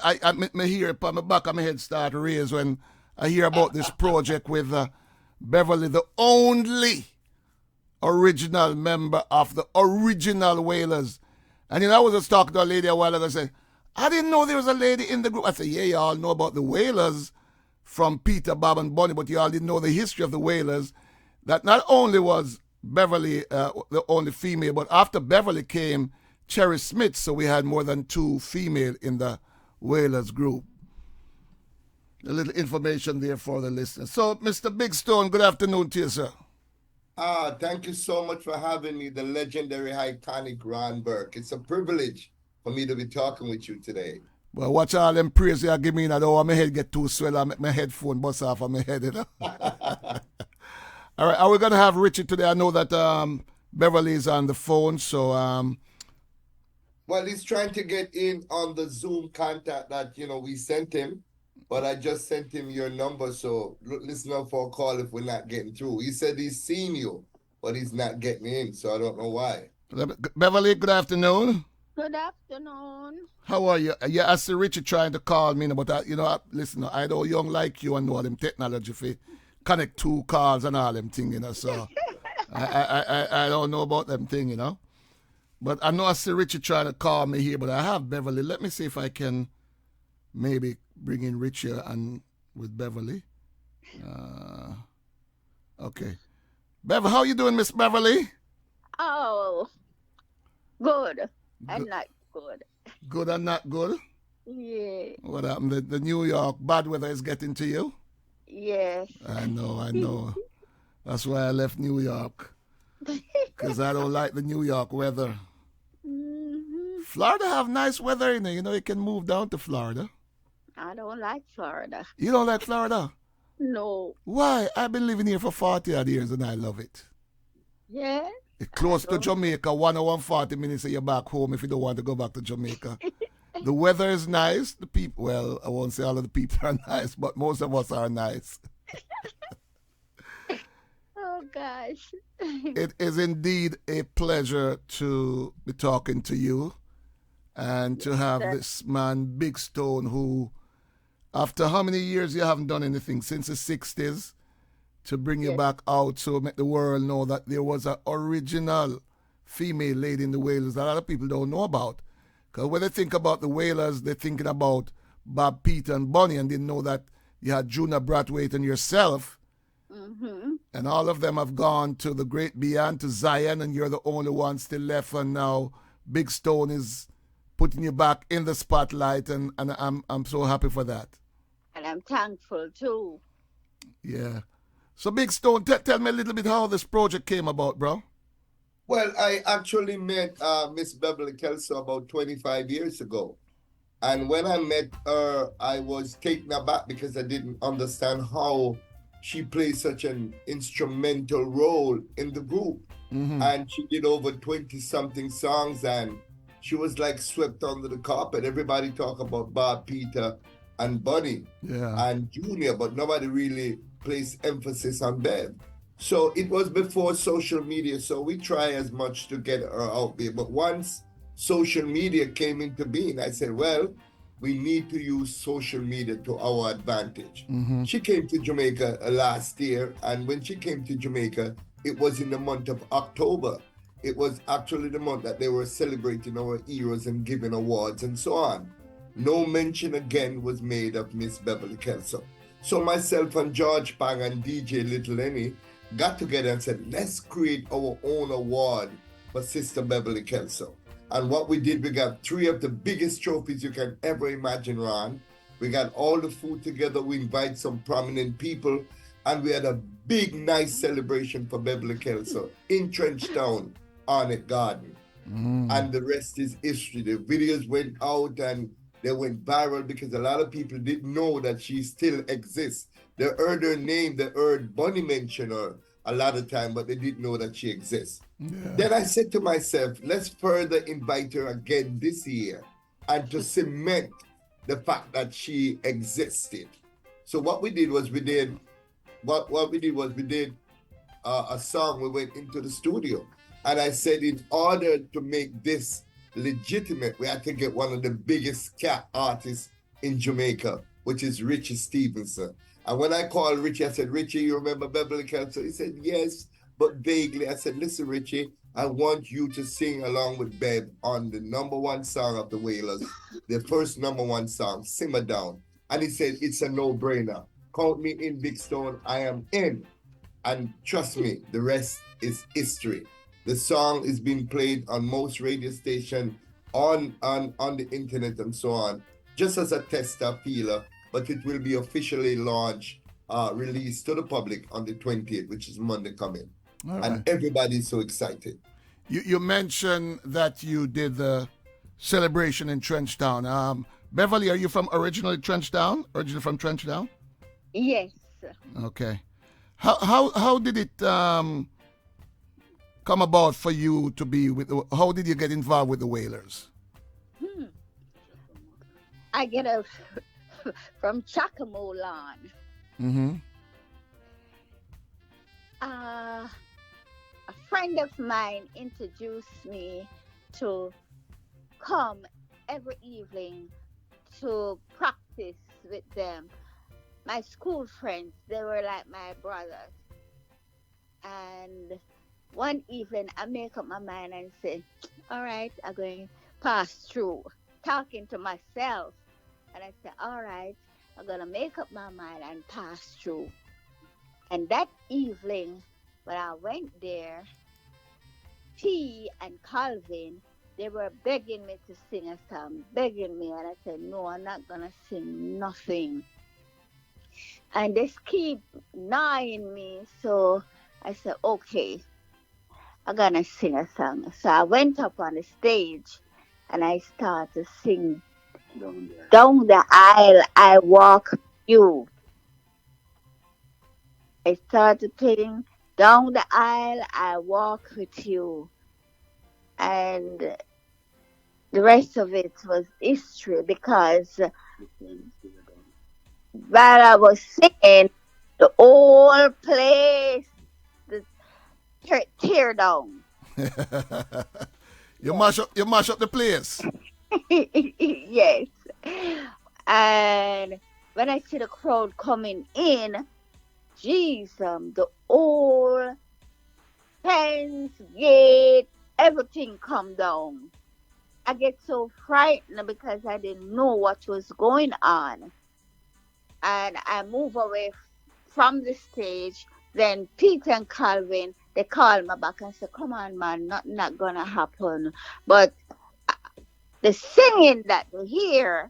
I hear it on my back of my head start to raise when I hear about this project with Beverly, the only original member of the original Wailers. And I was just talking to a lady a while ago and said, I didn't know there was a lady in the group. I said, yeah, you all know about the Wailers from Peter, Bob, and Bonnie, but you all didn't know the history of the Wailers. That not only was Beverly the only female, but after Beverly came Cherry Smith, so we had more than 2 female in the Wailers group. A little information there for the listeners. So, Mr. Big Stone, good afternoon to you, sir. Thank you so much for having me, the legendary, iconic Ron Burke. It's a privilege for me to be talking with you today. Well, watch all them praise you give me. I don't want my head get too swell. I make my headphone bust off of my head. All right, are we going to have Richie today? I know that Beverly is on the phone, so... Well, he's trying to get in on the Zoom contact that, we sent him, but I just sent him your number, so listen up for a call if we're not getting through. He said he's seen you, but he's not getting in, so I don't know why. Beverly, good afternoon. Good afternoon. How are you? Yeah, I see Richie trying to call me, but listen, I don't young like you and know all them technology for connect 2 calls and all them things, so I don't know about them things, But I know I see Richie trying to call me here, but I have Beverly. Let me see if I can maybe bring in Richie and with Beverly. Okay. Bev, how you doing, Miss Beverly? Oh, good. And not good. Good and not good? Yeah. What happened? The New York bad weather is getting to you? Yes. I know. That's why I left New York. Because I don't like the New York weather. Mm-hmm. Florida have nice weather, you can move down to Florida. I don't like Florida. You don't like Florida? No. Why? I've been living here for 40 odd years and I love it. Yeah? It's close to Jamaica, 1 hour and 40 minutes and you're back home if you don't want to go back to Jamaica. The weather is nice. The people, well, I won't say all of the people are nice, but most of us are nice. Oh, gosh. It is indeed a pleasure to be talking to you and to have this man, Big Stone, who, after how many years you haven't done anything, since the 60s, to bring you back out so make the world know that there was an original female lady in the Wailers that a lot of people don't know about. Because when they think about the Wailers, they're thinking about Bob, Peter, and Bonnie, and didn't know that you had Juna Brathwaite and yourself. Mm-hmm. And all of them have gone to the great beyond, to Zion, and you're the only one still left. And now Big Stone is putting you back in the spotlight, and I'm so happy for that. And I'm thankful, too. Yeah. So, Big Stone, tell me a little bit how this project came about, bro. Well, I actually met Miss Beverly Kelso about 25 years ago. And when I met her, I was taken aback because I didn't understand how she played such an instrumental role in the group. Mm-hmm. And she did over 20-something songs, and she was like swept under the carpet. Everybody talk about Bob, Peter, and Bunny and Junior, but nobody really placed emphasis on Bev. So it was before social media, so we try as much to get her out there. But once social media came into being, I said, well, we need to use social media to our advantage. Mm-hmm. She came to Jamaica last year, and when she came to Jamaica, it was in the month of October. It was actually the month that they were celebrating our heroes and giving awards and so on. No mention again was made of Miss Beverly Kelso. So myself and George Pang and DJ Little Lenny got together and said, let's create our own award for Sister Beverly Kelso. And what we did, we got 3 of the biggest trophies you can ever imagine, Ron. We got all the food together. We invite some prominent people. And we had a big, nice celebration for Beverly Kelso in Trenchtown, Arnett Garden. Mm. And the rest is history. The videos went out and they went viral because a lot of people didn't know that she still exists. They heard her name, they heard Bunny mention her a lot of time, but they didn't know that she exists. Yeah. Then I said to myself, let's further invite her again this year and to cement the fact that she existed. So what we did was we did a song. We went into the studio, and I said, in order to make this legitimate, we had to get one of the biggest cat artists in Jamaica, which is Richie Stevens. And when I called Richie, I said, Richie, you remember Beverly Kelso? He said, yes, but vaguely. I said, listen, Richie, I want you to sing along with Bev on the number one song of the Wailers, the first number one song, Simmer Down. And he said, it's a no-brainer. Count me in, Big Stone. I am in. And trust me, the rest is history. The song is being played on most radio stations, on the internet and so on, just as a tester feeler, but it will be officially launched, released to the public on the 20th, which is Monday coming. All right. And everybody's so excited. You mentioned that you did the celebration in Trenchtown. Beverly, are you from originally Trenchtown? Originally from Trenchtown? Yes. Okay. How did it come about for you to be with? How did you get involved with the Wailers? I get a from Chakamolan. Mm-hmm. A friend of mine introduced me to come every evening to practice with them. My school friends, they were like my brothers. And one evening, I make up my mind and say, all right, I'm going to pass through, talking to myself. And I said, all right, I'm going to make up my mind and pass through. And that evening, when I went there, T and Calvin, they were begging me to sing a song, begging me. And I said, no, I'm not going to sing nothing. And they keep gnawing me. So I said, okay, I'm going to sing a song. So I went up on the stage and I started to sing, Down the Aisle I Walk With You. I started playing, Down the Aisle I Walk With You. And the rest of it was history because while I was singing, the whole place tear down. You mash up the place. Yes. And when I see the crowd coming in, Jesus, the whole fence, gate, everything come down. I get so frightened because I didn't know what was going on. And I move away from the stage. Then Peter and Calvin, they call me back and say, come on, man, nothing not going to happen. But the singing that we hear,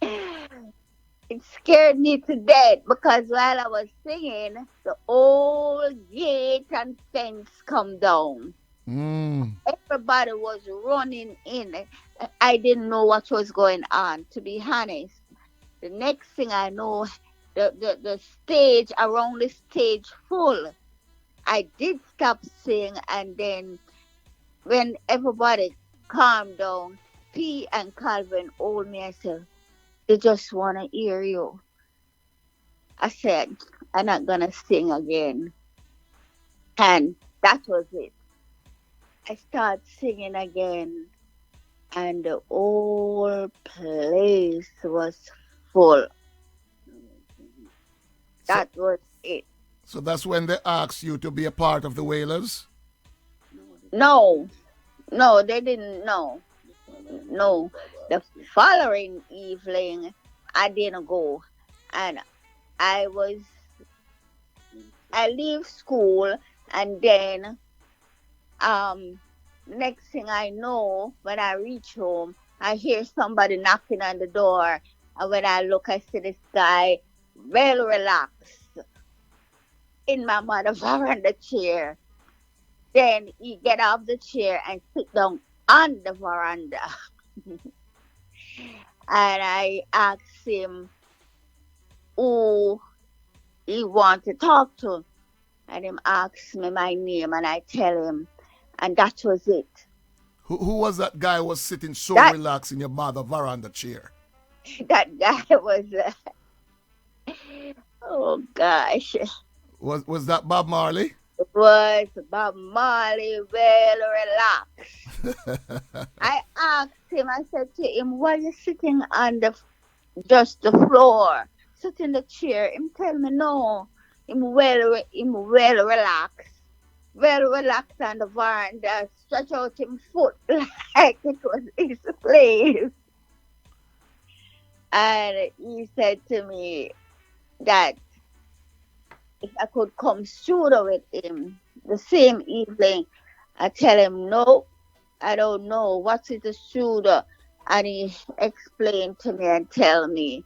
it scared me to death because while I was singing, the whole gate and fence come down. Everybody was running in. I didn't know what was going on, to be honest. The next thing I know, the stage, around the stage full. I did stop singing, and then when everybody calmed down, P and Calvin hold me and said, they just want to hear you. I said, I'm not going to sing again. And that was it. I started singing again, and the whole place was full. That was it. So that's when they asked you to be a part of the Wailers? No, they didn't know. No, the following evening, I didn't go. And I leave school, and then next thing I know, when I reach home, I hear somebody knocking on the door. And when I look, I see this guy well relaxed in my mother's veranda chair. Then he get off the chair and sit down on the veranda. And I asked him who he want to talk to. And him asked me my name, and I tell him. And that was it. Who was that guy who was sitting so relaxed in your mother's veranda chair? That guy was... oh, gosh. Was that Bob Marley? It was Bob Marley, well relax. I asked him, I said to him, why you sitting on just the floor? Sit in the chair. Him tell me no. Him well relaxed. Well relaxed on the veranda, stretch out him foot like it was his place. And he said to me that if I could come studio with him the same evening, I tell him no, I don't know what's in the studio, and he explained to me and tell me.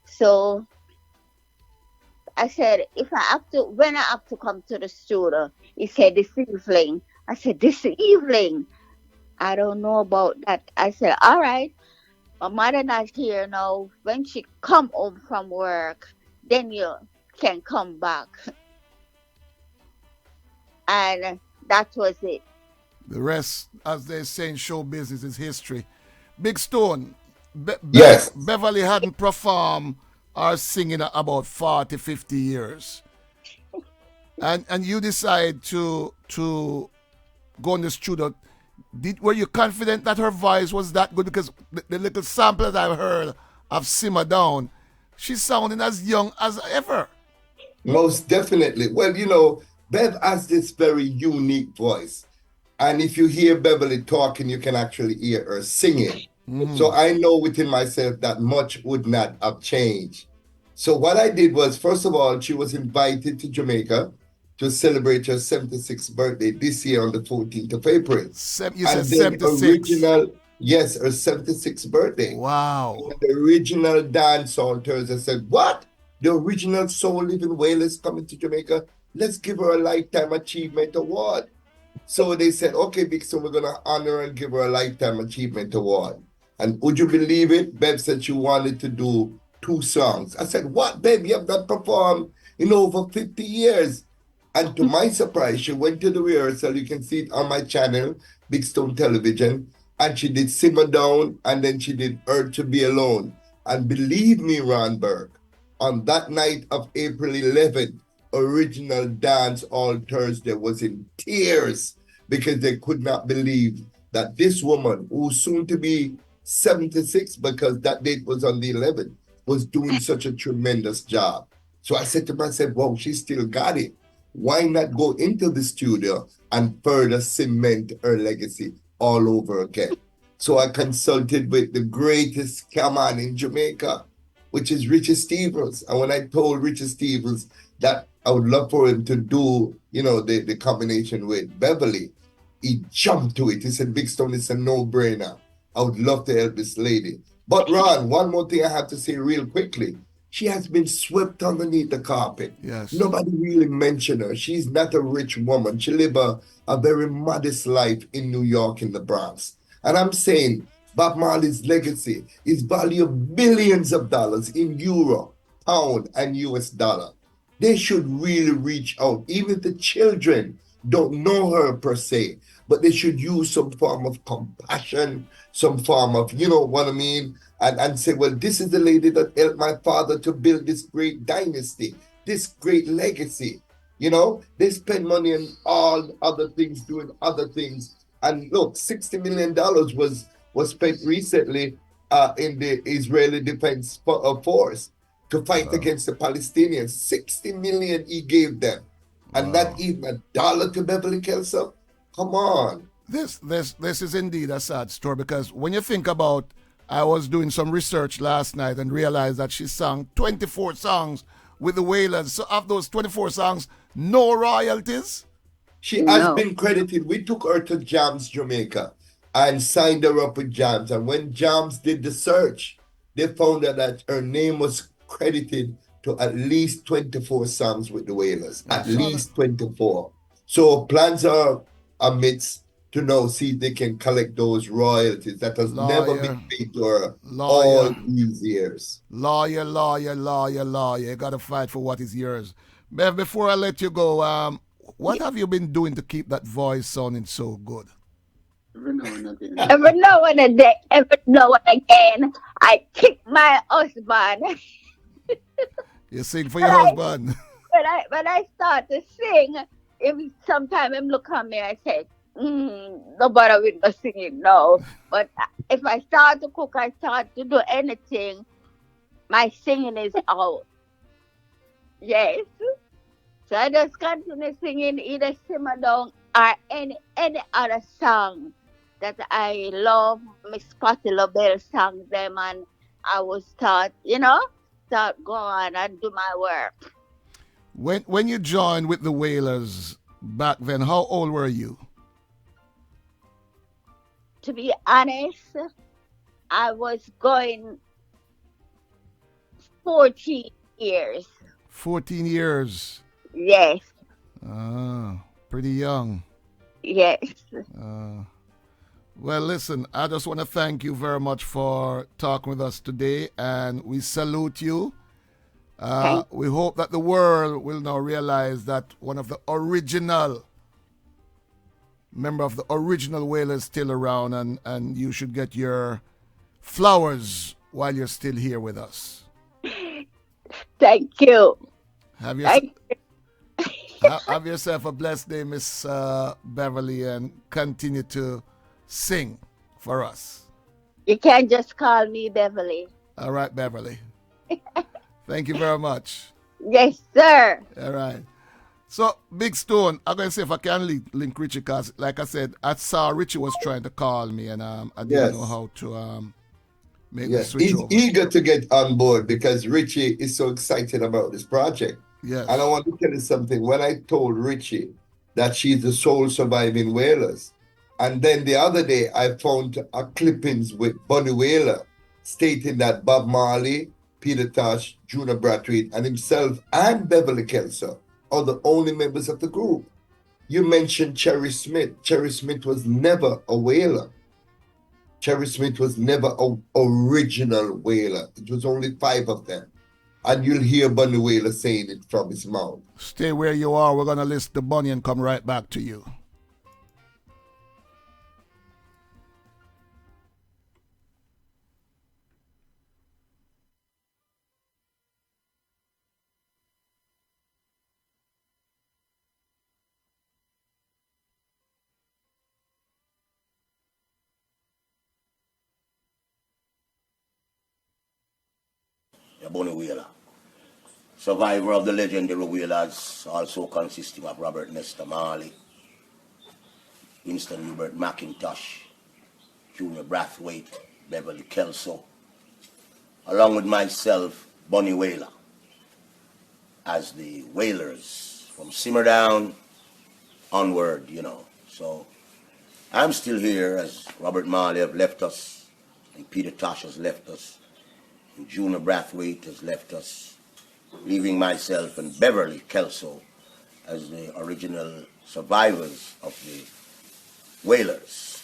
So I said, if I have to, when I have to come to the studio, he said this evening. I said this evening. I don't know about that. I said, all right. My mother not here now. When she come home from work, then you can come back. And that was it. The rest, as they say in show business, is history. Big Stone, Yes. Beverly hadn't performed or singing about 40, 50 years. And you decide to go in the studio. Were you confident that her voice was that good? Because the little sample that I've heard of Simmer Down, she's sounding as young as ever. Most definitely. Well, Bev has this very unique voice. And if you hear Beverly talking, you can actually hear her singing. So I know within myself that much would not have changed. So what I did was, first of all, she was invited to Jamaica to celebrate her 76th birthday this year on the 14th of April. You said And then 76. yes, her 76th birthday. Wow. And the original dancehall Thursday said, what? The original Soul Living Wailer is coming to Jamaica? Let's give her a Lifetime Achievement Award. So they said, okay, Vic, so we're going to honor and give her a Lifetime Achievement Award. And would you believe it? Bev said she wanted to do 2 songs. I said, what, Bev? You have not performed in over 50 years. And to my surprise, she went to the rehearsal. You can see it on my channel, Big Stone Television. And she did Simmer Down, and then she did Earth to Be Alone. And believe me, Ron Burke, on that night of April 11th, original Dance All Thursday was in tears because they could not believe that this woman, who's soon to be 76, because that date was on the 11th, was doing such a tremendous job. So I said to myself, wow, she still got it. Why not go into the studio and further cement her legacy all over again? So I consulted with the greatest cameraman in Jamaica, which is Richie Stevens. And when I told Richie Stevens that I would love for him to do, the combination with Beverly, he jumped to it. He said, Big Stone, it's a no-brainer. I would love to help this lady. But Ron, one more thing I have to say real quickly. She has been swept underneath the carpet. Yes. Nobody really mentioned her. She's not a rich woman. She lives a very modest life in New York, in the Bronx. And I'm saying Bob Marley's legacy is valued billions of dollars in euro, pound, and US dollar. They should really reach out. Even the children don't know her per se, but they should use some form of compassion, some form of, you know what I mean? And say, well, this is the lady that helped my father to build this great dynasty, this great legacy. They spend money on all other things, doing other things. And look, $60 million was spent recently in the Israeli Defense Force to fight against the Palestinians. 60 million he gave them. And not even a dollar to Beverly, Kelso. Come on. This is indeed a sad story, because when you think about, I was doing some research last night and realized that she sang 24 songs with the Wailers. So of those 24 songs, no royalties? She has been credited. We took her to Jams Jamaica and signed her up with Jams. And when Jams did the search, they found out that her name was credited to at least 24 songs with the Wailers. At least 24. So plans are amidst to now see if they can collect those royalties that has never been paid to her all these years. Lawyer. You got to fight for what is yours. Bev, before I let you go, what have you been doing to keep that voice sounding so good? Every now and again, I kick my husband. You sing for your husband. When I start to sing, Sometimes him look at me and say, nobody will go singing now. But if I start to cook, I start to do anything, my singing is out. Yes. So I just continue singing either Simmer Down or any other song that I love. Miss Patti LaBelle sang them, and I will start go on and do my work. When you joined with the Wailers back then, how old were you? To be honest, I was going 14 years. 14 years. Yes, Pretty young. yes. Well, listen, I just want to thank you very much for talking with us today, and we salute you. We hope that the world will now realize that one of the original member of the original Wailers still around, and you should get your flowers while you're still here with us. Thank you. Have, your, Thank have yourself a blessed day, Miss Beverly, and continue to sing for us. You can't just call me Beverly. All right, Beverly. Thank you very much. Yes, sir. All right. So, Big Stone, I'm going to see if I can link Richie, because, like I said, I saw Richie was trying to call me, and I didn't know how to make the switch he's over. eager to get on board because Richie is so excited about this project. Yes. And I want to tell you something. When I told Richie that she's the sole surviving Wailers, and then the other day I found a clippings with Bunny Wailer stating that Bob Marley, Peter Tosh, Junior Brathwaite, and himself and Beverly Kelso are the only members of the group. You mentioned Cherry Smith. Cherry Smith was never a Wailer. Cherry Smith was never an original Wailer. It was only 5 of them. And you'll hear Bunny Wailer saying it from his mouth. Stay where you are. We're going to list the bunny and come right back to you. Bunny Wailer. Survivor of the legendary Wailers, also consisting of Robert Nesta Marley, Winston Hubert McIntosh, Junior Brathwaite, Beverly Kelso, along with myself, Bunny Wailer, as the Wailers from Simmer Down onward, So I'm still here as Robert Marley have left us, and Peter Tosh has left us, and Junior Brathwaite has left us, leaving myself and Beverly Kelso as the original survivors of the Wailers.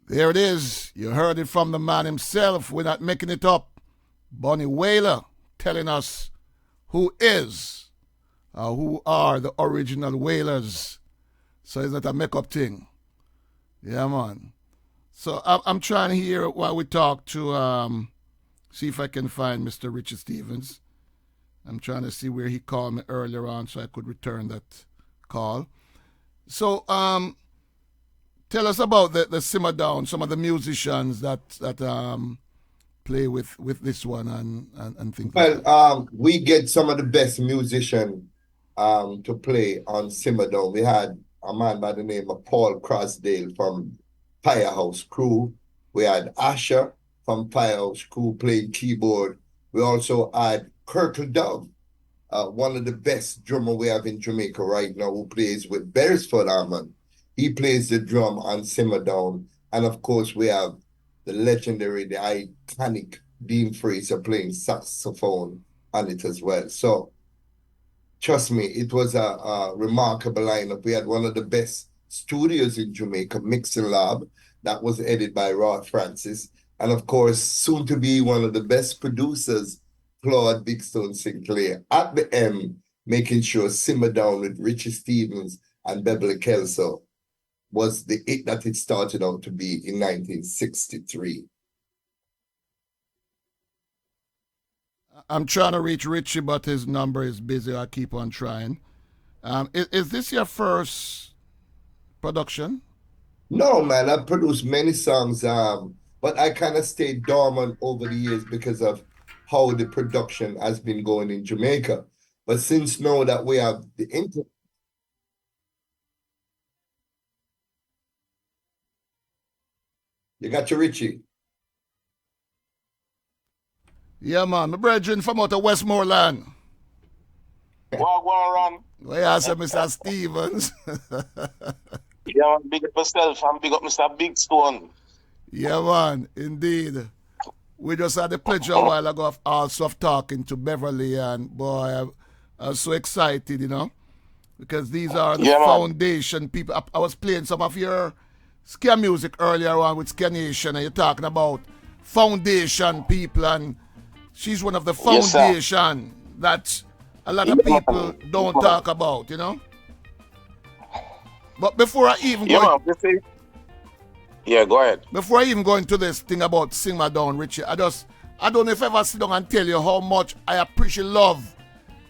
There it is. You heard it from the man himself. We're not making it up. Bunny Wailer telling us who are the original Wailers. So it's not a make-up thing. Yeah, man. So I'm trying to hear while we talk to see if I can find Mr. Richie Stevens. I'm trying to see where he called me earlier on so I could return that call. So tell us about the Simmer Down, some of the musicians that play with this one and things like that. Well, we get some of the best musicians to play on Simmer Down. We had a man by the name of Paul Crosdale from Firehouse Crew. We had Asher from Firehouse Crew playing keyboard. We also had Kirkle Dove, one of the best drummer we have in Jamaica right now, who plays with Beresford Harmon. He plays the drum on Simmer Down. And of course, we have the legendary, the iconic Dean Fraser playing saxophone on it as well. So, trust me, it was a remarkable lineup. We had one of the best studios in Jamaica, Mixing Lab, that was edited by Rod Francis. And of course, soon to be one of the best producers, Claude Big Stone Sinclair, at the end, making sure Simmer Down with Richie Stevens and Beverly Kelso was the it that it started out to be in 1963. I'm trying to reach Richie, but his number is busy. I keep on trying. Is this your first production? No, man, I've produced many songs, but I kind of stayed dormant over the years because of how the production has been going in Jamaica. But since now that we have the internet, you got your Richie. Yeah, man. My brethren from out of Westmoreland. Walk one run. Where you say, Mr. Stevens? Yeah, man, big up yourself and big up Mr. Big Stone. Yeah, man. Indeed. We just had the pleasure a while ago of also of talking to Beverly, and boy, I was so excited, you know, because these are the foundation people. I was playing some of your scare music earlier on with Scare Nation, and you're talking about foundation people, and she's one of the foundation that a lot of people don't talk about, you know. But before I even go, go ahead. Before I even go into this thing about Sing My Down, Richie, I don't know if I ever sit down and tell you how much I appreciate love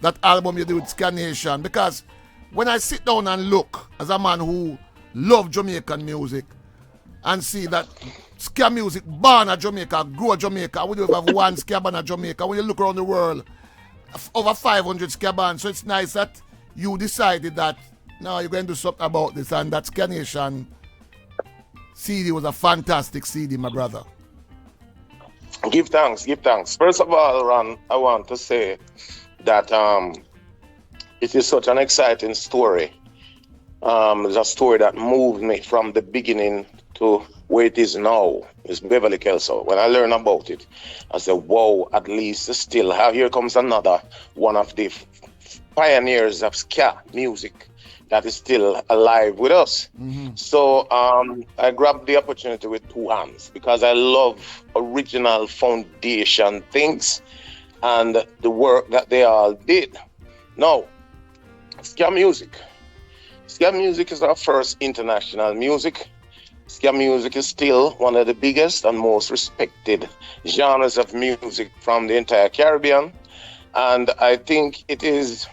that album you did with Scare Nation, because when I sit down and look as a man who love Jamaican music and see that scare music born at Jamaica, grow at Jamaica, we don't have one scare band at Jamaica. When you look around the world, over 500 scare bands, so it's nice that you decided that now you're going to do something about this, and that Scare Nation CD was a fantastic CD, my brother. Give thanks. First of all, Ron, I want to say that it is such an exciting story. It's a story that moved me from the beginning to where it is now. It's Beverly Kelso. When I learned about it, I said, whoa, at least still, here comes another one of the pioneers of ska music that is still alive with us. Mm-hmm. So I grabbed the opportunity with two hands because I love original foundation things and the work that they all did. Now, ska music. Ska music is our first international music. Ska music is still one of the biggest and most respected genres of music from the entire Caribbean. And I think it is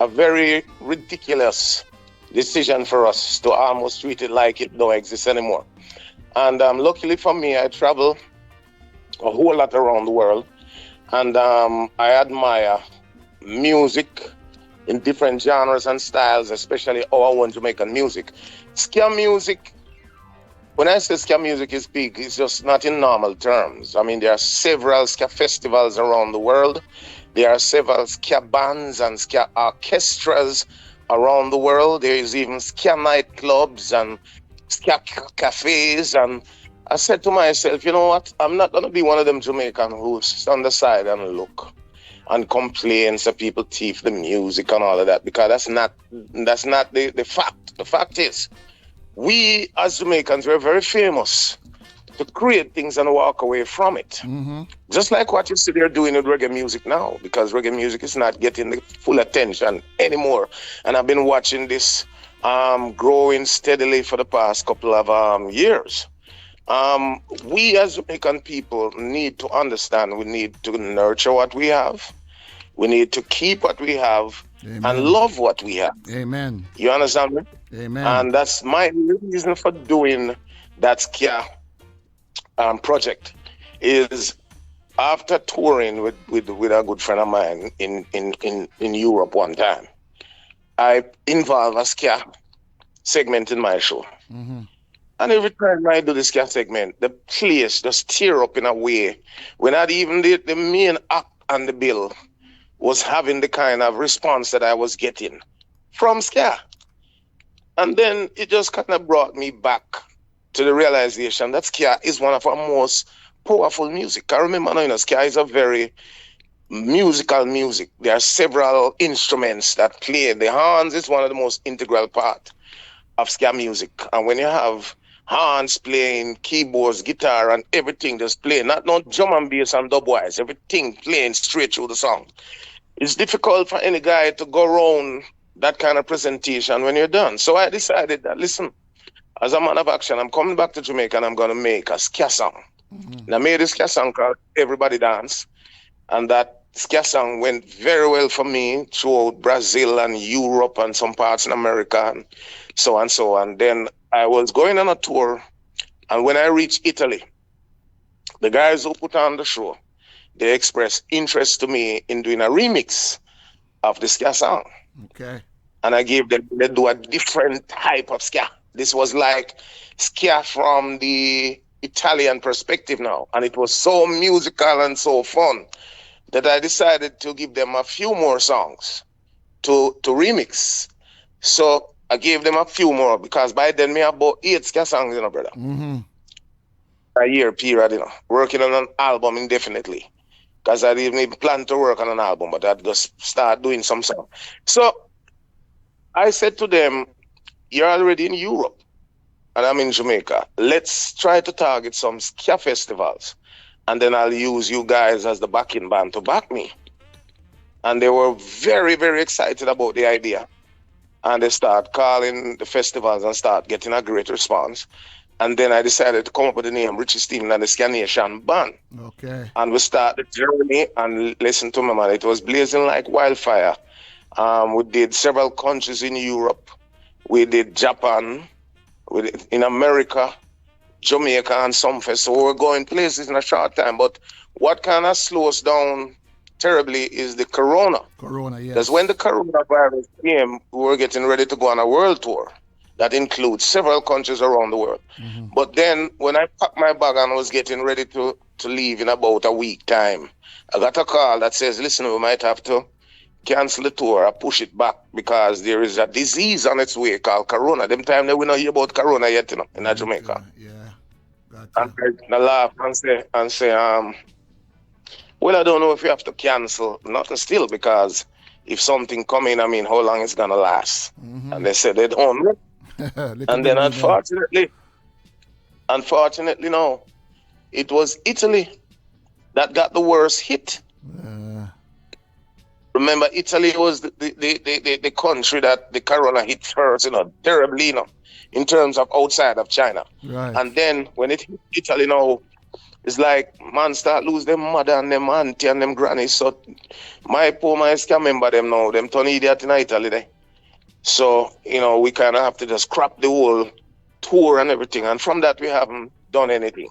a very ridiculous decision for us to almost treat it like it don't exist anymore. And luckily for me, I travel a whole lot around the world, and I admire music in different genres and styles, especially our own Jamaican music. Ska music, when I say ska music is big, it's just not in normal terms. I mean, there are several ska festivals around the world. There are several ska bands and ska orchestras around the world. There is even ska nightclubs and ska cafes. And I said to myself, you know what? I'm not going to be one of them Jamaican who sit on the side and look and complain so people thief the music and all of that, because that's not the fact. The fact is, we as Jamaicans, we're very famous to create things and walk away from it. Mm-hmm. Just like what you see they're doing with reggae music now, because reggae music is not getting the full attention anymore. And I've been watching this growing steadily for the past couple of years. We as Jamaican people need to understand we need to nurture what we have. We need to keep what we have. Amen. And love what we have. Amen. You understand me? Amen. And that's my reason for doing that ska project. Is after touring with a good friend of mine in Europe one time, I involve a ska segment in my show. Mm-hmm. And every time I do the ska segment, the place just tear up in a way when not even the main act on the bill was having the kind of response that I was getting from ska. And then it just kind of brought me back to the realization that ska is one of our most powerful music. I remember now, ska is a very musical music. There are several instruments that play. The horns is one of the most integral part of ska music. And when you have horns playing, keyboards, guitar, and everything just playing, not drum and bass and dubwise, everything playing straight through the song. It's difficult for any guy to go around that kind of presentation when you're done. So I decided that, listen, as a man of action, I'm coming back to Jamaica and I'm going to make a ska song. Mm-hmm. And I made this ska song called Everybody Dance. And that ska song went very well for me throughout Brazil and Europe and some parts in America and so on and so on. Then I was going on a tour, and when I reached Italy, the guys who put on the show, they expressed interest to me in doing a remix of the ska song. Okay. And I gave them, they do a different type of ska. This was like ska from the Italian perspective now. And it was so musical and so fun that I decided to give them a few more songs to remix. So I gave them a few more because by then me have about 8 ska songs, brother. Mm-hmm. A year period, working on an album indefinitely. Because I didn't even plan to work on an album, but I'd just start doing some songs. So I said to them, you're already in Europe and I'm in Jamaica. Let's try to target some ska festivals. And then I'll use you guys as the backing band to back me. And they were very, very excited about the idea. And they start calling the festivals and start getting a great response. And then I decided to come up with the name Richie Stevens and the Ska Nation Band. Okay. And we start the journey and listen to me, man. It was blazing like wildfire. We did several countries in Europe. We did Japan, we did in America, Jamaica, and some fest. So we were going places in a short time. But what kind of slows us down terribly is the corona. Corona, yes. Because when the coronavirus came, we were getting ready to go on a world tour that includes several countries around the world. Mm-hmm. But then when I packed my bag and was getting ready to leave in about a week time, I got a call that says, listen, we might have to cancel the tour or push it back because there is a disease on its way called corona. Them time they will not hear about corona yet, in Jamaica. Yeah. Gotcha. And I laugh and say, well, I don't know if you have to cancel. Nothing still, because if something come in, how long it's going to last? Mm-hmm. And they said they don't know. And then unfortunately, no, it was Italy that got the worst hit. Remember, Italy was the country that the corona hit first, terribly, in terms of outside of China. Right. And then when it hit Italy now, it's like man start lose them mother and them auntie and them granny. So my ska member them now, them turn idiot in Italy there. So, we kind of have to just scrap the whole tour and everything. And from that, we haven't done anything.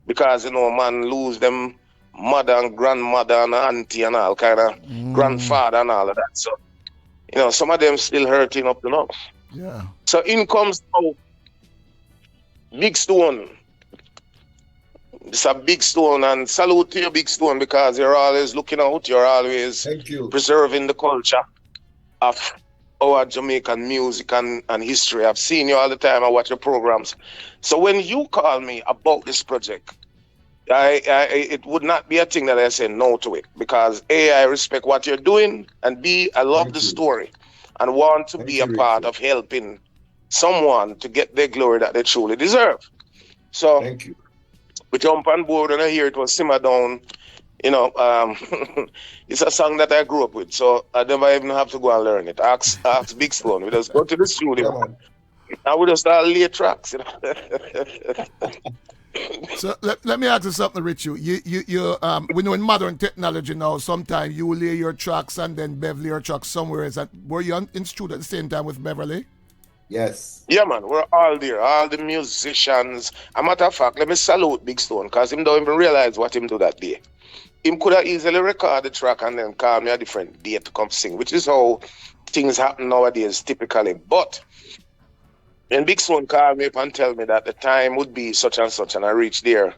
Because, man lose them mother and grandmother and auntie and all kind of grandfather and all of that. So, some of them still hurting up to now. Yeah. So in comes Big Stone. It's a Big Stone, and salute to you, Big Stone, because you're always looking out. You're always preserving the culture of our Jamaican music and history. I've seen you all the time. I watch your programs. So when you call me about this project, it would not be a thing that I say no to it, because A, I respect what you're doing, and B, I love the story and want to be a part of helping someone to get their glory that they truly deserve. So we jump on board, and I hear it was Simmer Down. It's a song that I grew up with, so I never even have to go and learn it. Ask Big Stone. We just go to the studio and we just start lay tracks. So let me ask you something, Richie. You we know in modern technology now, sometimes you lay your tracks and then Beverly your tracks somewhere else. Were you in studio at the same time with Beverly? Yes. Yeah, man, we're all there, all the musicians. A matter of fact, let me salute Big Stone, because him don't even realize what him do that day. Him could have easily record the track and then call me a different day to come sing, which is how things happen nowadays typically. But when Big Stone called me up and tell me that the time would be such and such, and I reached there,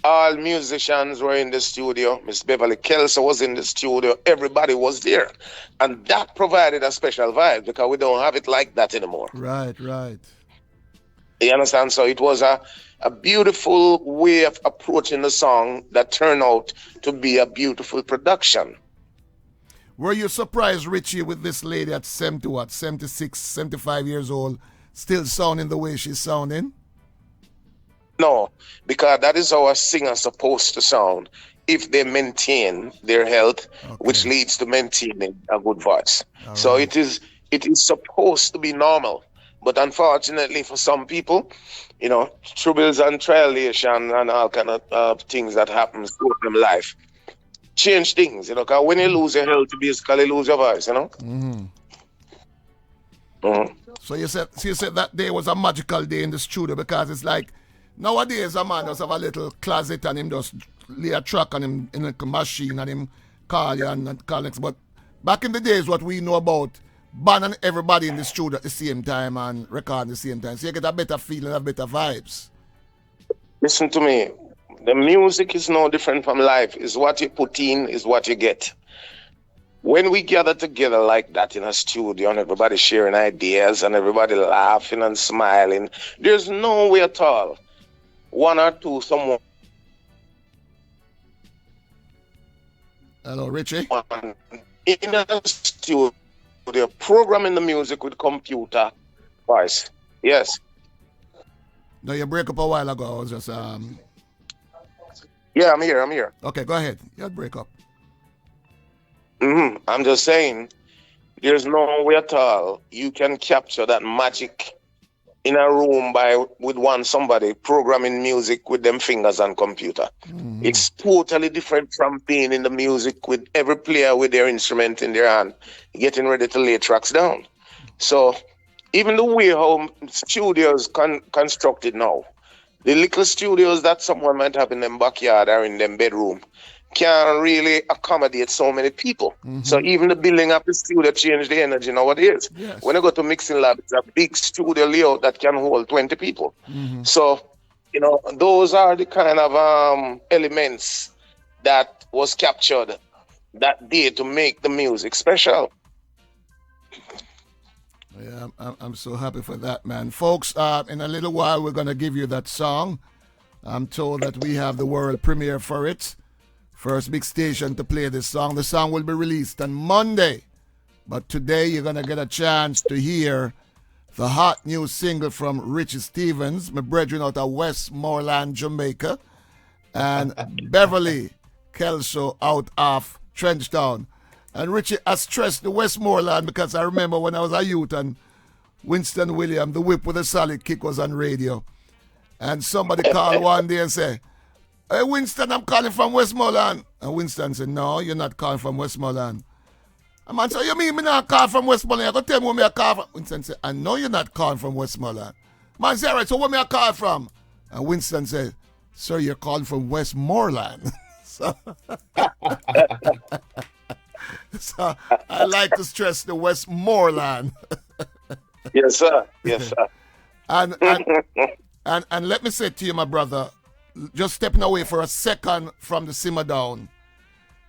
all musicians were in the studio. Miss Beverly Kelso was in the studio. Everybody was there. And that provided a special vibe, because we don't have it like that anymore. Right. You understand? So it was a beautiful way of approaching the song that turned out to be a beautiful production. Were you surprised, Richie, with this lady at 76, 75 years old, still sounding the way she's sounding? No, because that is how a singer is supposed to sound if they maintain their health, which leads to maintaining a good voice. All so right. It is supposed to be normal. But unfortunately for some people, troubles and tribulation and all kind of things that happens through their life change things, you know, because when you lose your health, you basically lose your voice, you know. So you said that day was a magical day in the studio, because it's like nowadays a man just have a little closet and him just lay a track on him in a machine and him call you and call next. But back in the days, what we know about banning everybody in the studio at the same time and recording at the same time, so you get a better feeling, a better vibes. Listen to me. The music is no different from life. Is what you put in, is what you get. When we gather together like that in a studio and everybody sharing ideas and everybody laughing and smiling, there's no way at all one or two someone. Hello, Richie. In a studio programming the music with computer voice. Yes. No, you break up a while ago. I was just Yeah, I'm here. Okay, go ahead. You break up. I'm just saying, there's no way at all you can capture that magic in a room with somebody programming music with them fingers and computer. It's totally different from being in the music with every player with their instrument in their hand, getting ready to lay tracks down. So even the way how studios constructed now, the little studios that someone might have in them backyard or in them bedroom, can't really accommodate so many people. So even the building of the studio changed the energy nowadays. Yes. When I go to mixing lab, it's a big studio layout that can hold 20 people. So, you know, those are the kind of elements that was captured that day to make the music special. Yeah, I'm so happy for that, man. Folks, in a little while, we're going to give you that song. I'm told that we have the world premiere for it. First big station to play this song. The song will be released on Monday. But today you're going to get a chance to hear the hot new single from Richie Stevens, my brethren out of Westmoreland, Jamaica, and Beverly, Kelso out of Trenchtown. And Richie, I stressed the Westmoreland because I remember when I was a youth and Winston William, the whip with a solid kick, was on radio. And somebody called one day and said, "Hey, Winston, I'm calling from Westmoreland." And Winston said, "No, you're not calling from Westmoreland." And man said, "You mean me not call from Westmoreland? You got to tell me where me I call from." Winston said, "I know you're not calling from Westmoreland." Man said, "All right, so where me I call from?" And Winston said, "Sir, you're calling from Westmoreland." So I like to stress the Westmoreland. Yes, sir. Yes, sir. And let me say to you, my brother, just stepping away for a second from the simmer down,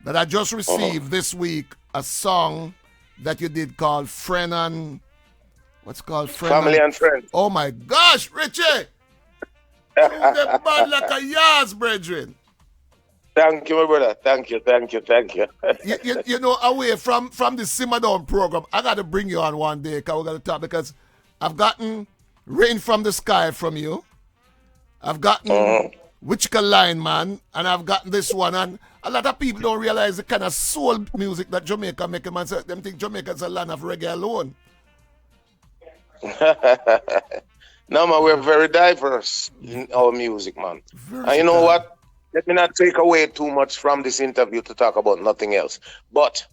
that I just received this week a song that you did called Friend and... What's called Friend Family and Friends. Oh my gosh, Richie! You the bad like a yas, brethren. Thank you, my brother. Thank you. you know, away from the simmer down program, I got to bring you on one day because we're going to talk, because I've gotten Rain from the Sky from you. I've gotten Wichita Line Man, and I've gotten this one. And a lot of people don't realize the kind of soul music that Jamaica make. Man, so them think Jamaica's a land of reggae alone. No, man, we're very diverse in our music, man. And you know what? Let me not take away too much from this interview to talk about nothing else. But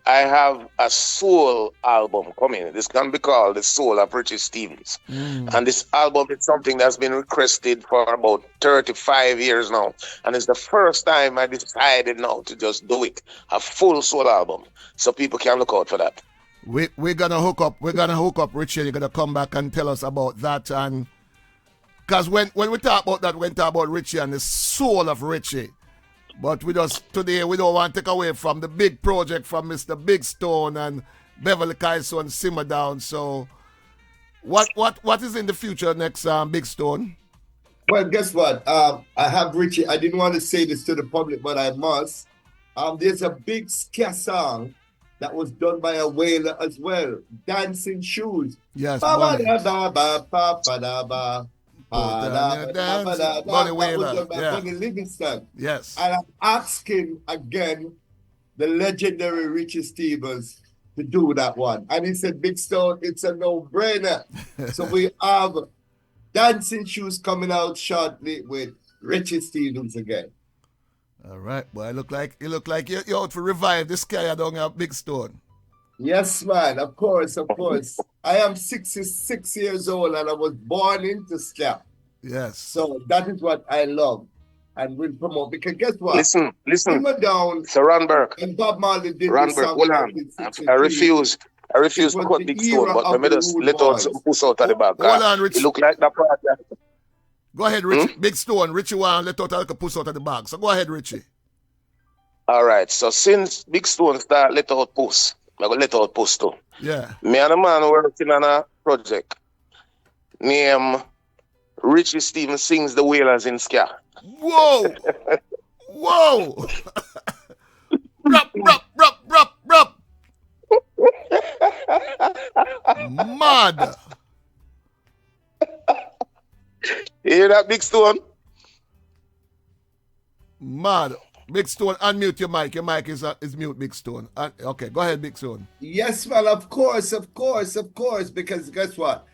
I have a soul album coming. This can be called The Soul of Richie Stevens. And this album is something that's been requested for about 35 years now. And it's the first time I decided now to just do it. A full soul album. So people can look out for that. We're gonna hook up Richie. You're gonna come back and tell us about that. And because when we talk about that, we talk about Richie and the soul of Richie. But today we don't want to take away from the big project from Mr. Big Stone and Beverly, Kelso and Simmer Down. So what is in the future next, Big Stone? Well, guess what? I have Richie. I didn't want to say this to the public, but I must. There's a big ska song that was done by a Wailer as well. Dancing Shoes. Yes, Bunny Wailer. Yeah. Bunny Livingston. Yes. And I'm asking again the legendary Richie Stevens to do that one. And he said, Big Stone, it's a no-brainer. So we have Dancing Shoes coming out shortly with Richie Stevens again. All right, boy. You look like you're out to revive the sky down at Big Stone. Yes, man. Of course, of course. I am 66 years old and I was born into ska. Yes. So that is what I love and will promote. Because guess what? Listen. Simmer Down So Ron Burke. and Bob Marley did Ron this Burke, song hold in on. 1963. I refuse It to was cut the Big era Stone, but of let me the just rude let out boys. some puss out of the bag. Hold on, Rich. It look like that part. Go ahead, Richie. Big Stone. Richie want let out a little puss out of the bag. So go ahead, Richie. All right. So since Big Stone start let out puss, I go let out puss too. Yeah. Me and a man working on a project named Richie Stevens Sings the Wailers in Ska. Whoa! Whoa! Rup. Mad. You hear that, Big Stone? Mad. Big Stone, unmute your mic. Your mic is mute, Big Stone. Okay, go ahead, Big Stone. Yes, man, of course. Because guess what?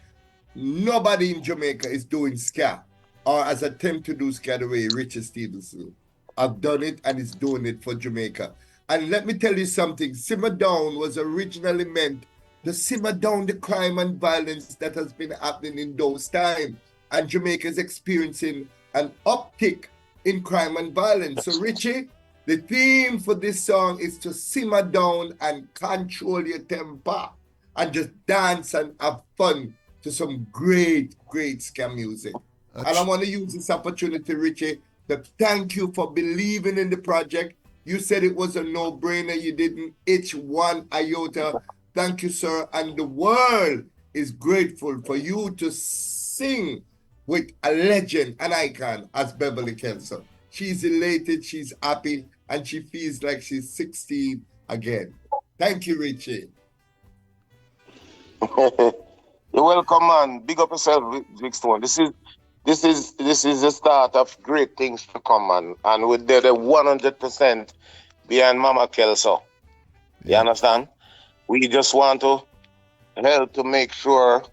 Nobody in Jamaica is doing ska or has attempt to do ska the way Richie Stevens do. I've done it and it's doing it for Jamaica. And let me tell you something. Simmer Down was originally meant to simmer down the crime and violence that has been happening in those times. And Jamaica is experiencing an uptick in crime and violence. So Richie, the theme for this song is to simmer down and control your temper and just dance and have fun to some great ska music. And I want to use this opportunity, Richie, to thank you for believing in the project. You said it was a no-brainer. You didn't itch one iota. Thank you, sir. And the world is grateful for you to sing with a legend, an icon, as Beverly Kelso. She's elated, she's happy, and she feels like she's 16 again. Thank you, Richie. You're welcome, man. Big up yourself, Big Stone. This is the start of great things to come, man. And we're there 100% behind Mama Kelso. You understand? We just want to help to make sure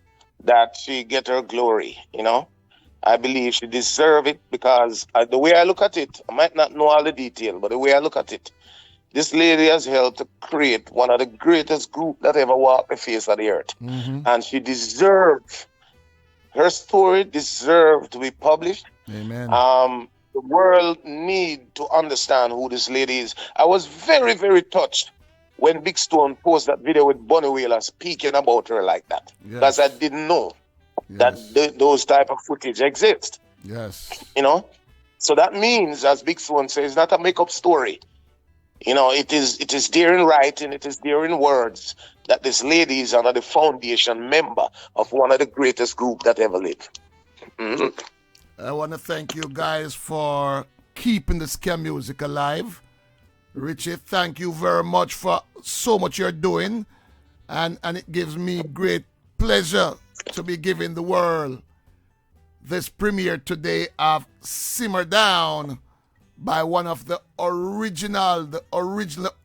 that she get her glory, you know? I believe she deserves it because the way I look at it, I might not know all the detail, but the way I look at it, this lady has helped to create one of the greatest groups that ever walked the face of the earth. Mm-hmm. And she deserves, her story deserves to be published. Amen. The world need to understand who this lady is. I was very, very touched when Big Stone posted that video with Bunny Wailer speaking about her like that. Because I didn't know that those type of footage exist. Yes. You know? So that means, as Big Stone says, it's not a make-up story. You know, it is there in writing, it is there in words that this lady is under the foundation member of one of the greatest groups that ever lived. Mm-hmm. I want to thank you guys for keeping the ska music alive. Richie, thank you very much for so much you're doing. And it gives me great pleasure to be giving the world this premiere today of Simmer Down by one of the original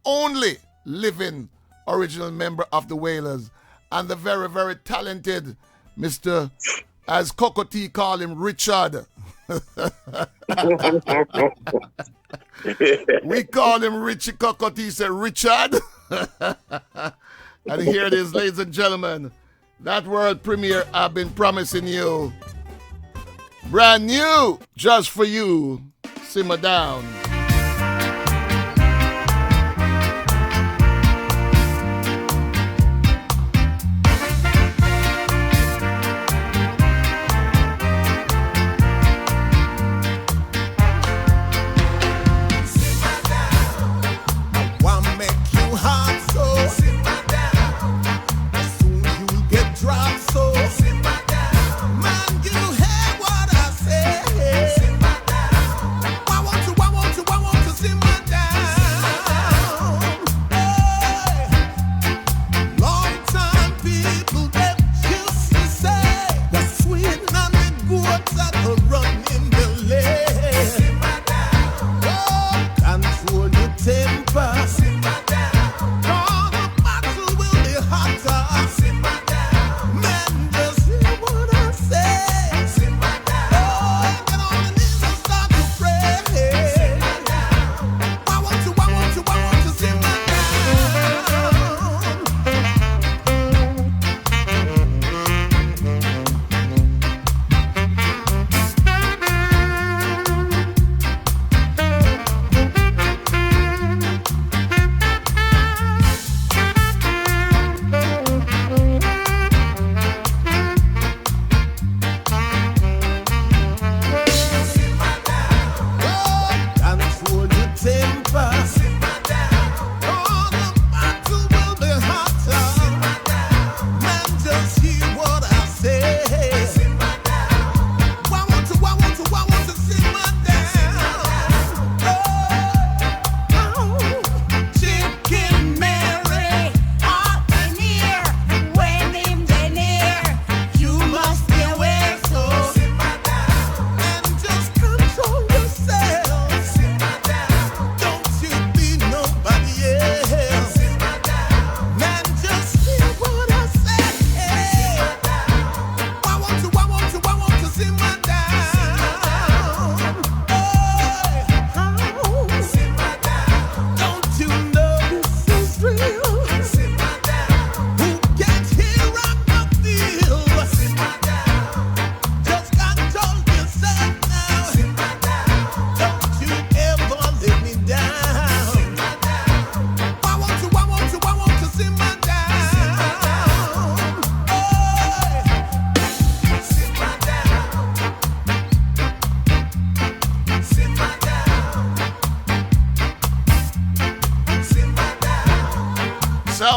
only living original member of the Wailers and the very, very talented Mr., as Coco T call him, Richard. We call him Richie. Coco T said Richard. And here it is, ladies and gentlemen. That world premiere I've been promising you. Brand new, just for you. Simmer Down.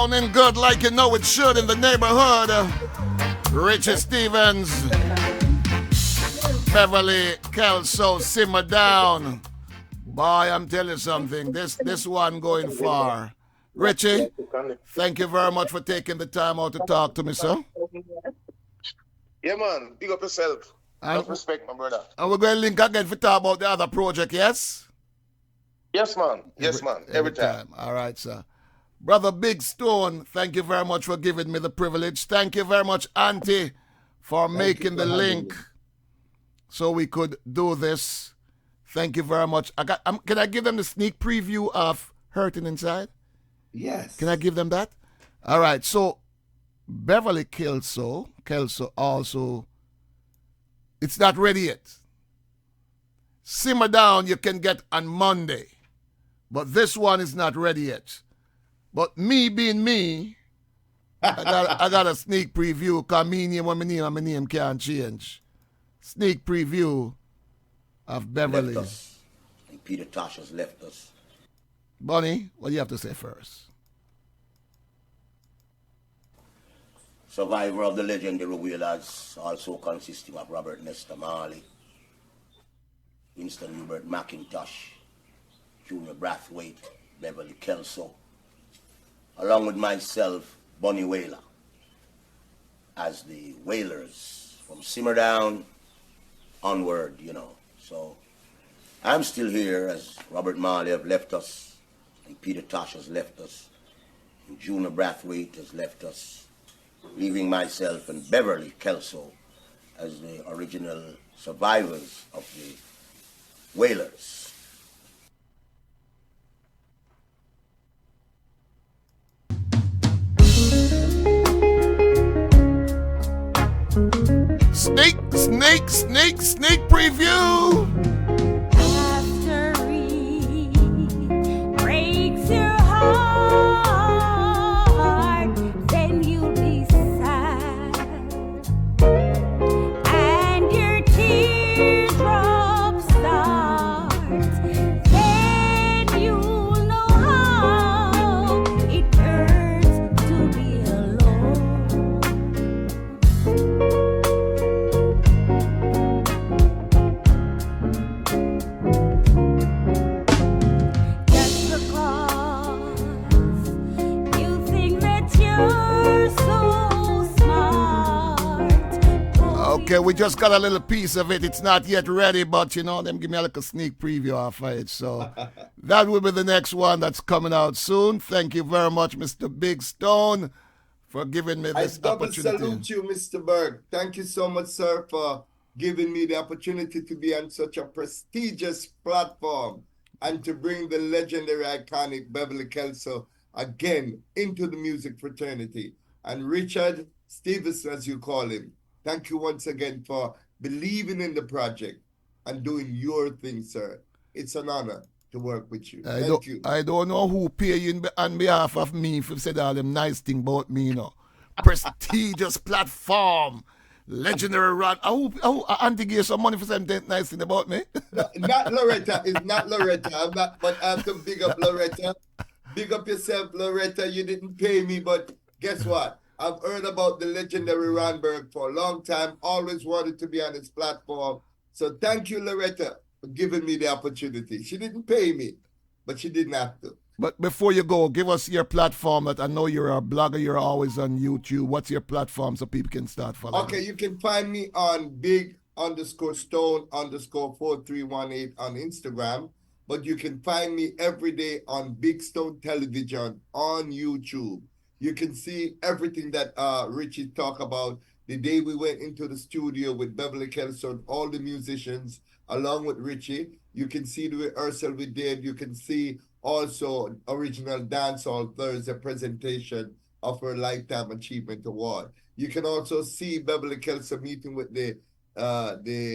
Sounding good like you know it should in the neighborhood. Richie Stevens, Beverly, Kelso, simmer down. Boy, I'm telling you something. This one going far. Richie, thank you very much for taking the time out to talk to me, sir. Yeah, man. Big up yourself. Enough respect, my brother. And we're going to link again for talk about the other project, yes? Yes, man. Yes, man. Every time. All right, sir. Brother Big Stone, thank you very much for giving me the privilege. Thank you very much, Auntie, for making the link so we could do this. Thank you very much. Can I give them the sneak preview of Hurting Inside? Yes. Can I give them that? All right. So Beverly Kelso also, it's not ready yet. Simmer Down you can get on Monday, but this one is not ready yet. But me being me, I got a sneak preview because my name can't change. Sneak preview of Beverly. Left us. And Peter Tosh has left us. Bonnie, what do you have to say first? Survivor of the legendary Wailers, also consisting of Robert Nesta Marley, Winston Hubert McIntosh, Junior Brathwaite, Beverly Kelso, along with myself, Bonnie Wailer, as the Wailers from Simmer Down onward, you know. So I'm still here as Robert Marley have left us, and Peter Tosh has left us, and Junior Brathwaite has left us, leaving myself and Beverly Kelso as the original survivors of the Wailers. Sneak preview. After he breaks your heart, then you'll be sad, and your teardrops start. Then you'll know how it hurts to be alone. Just because you think that you're so smart. Okay, we just got a little piece of it. It's not yet ready, but you know, them give me a little sneak preview of it. So that will be the next one that's coming out soon. Thank you very much, Mr. Big Stone, for giving me I this double opportunity. salute you, Mr. Burke. Thank you so much, sir, for giving me the opportunity to be on such a prestigious platform and to bring the legendary, iconic Beverly Kelso again into the music fraternity. And Richard Stevens, as you call him, thank you once again for believing in the project and doing your thing, sir. It's an honor to work with you. Thank you. I don't know who pay you on behalf of me if you said all them nice things about me, you know. Prestigious platform. Legendary run. Auntie gave some money for something nice thing about me. Not Loretta. It's not Loretta. But I have to big up Loretta. Big up yourself, Loretta. You didn't pay me, but guess what? I've heard about the legendary Ron Burke for a long time. Always wanted to be on his platform. So thank you, Loretta, for giving me the opportunity. She didn't pay me, but she didn't have to. But before you go, give us your platform. That I know you're a blogger. You're always on YouTube. What's your platform so people can start following? Okay, you can find me on big_stone_4318 on Instagram. But you can find me every day on Big Stone Television on YouTube. You can see everything that Richie talked about. The day we went into the studio with Beverly Kelso, all the musicians, along with Richie. You can see the rehearsal we did. You can see also original dancehall Thursday presentation of her Lifetime Achievement Award. You can also see Beverly Kelso meeting with the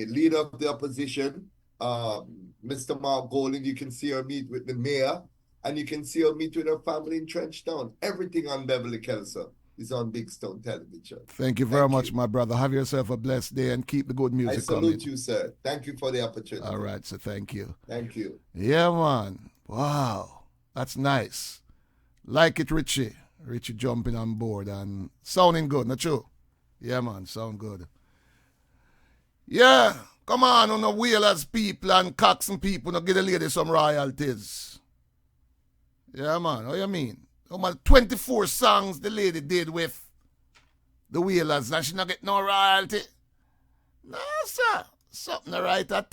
leader of the opposition, Mr. Mark Golding. You can see her meet with the mayor, and you can see her meet with her family in Trenchtown. Everything on Beverly Kelso is on Big Stone Television. Thank you very much, my brother. Have yourself a blessed day and keep the good music coming. I salute you, sir. Thank you for the opportunity. All right, so thank you. Thank you. Yeah, man. Wow. That's nice. Like it, Richie. Richie jumping on board and sounding good, not true? Yeah, man, sound good. Yeah, come on, on the Wailers people and Coxon people, no give the lady some royalties. Yeah, man, how you mean? Oh, man, 24 songs the lady did with the Wailers and she not get no royalty. No, sir. Something right at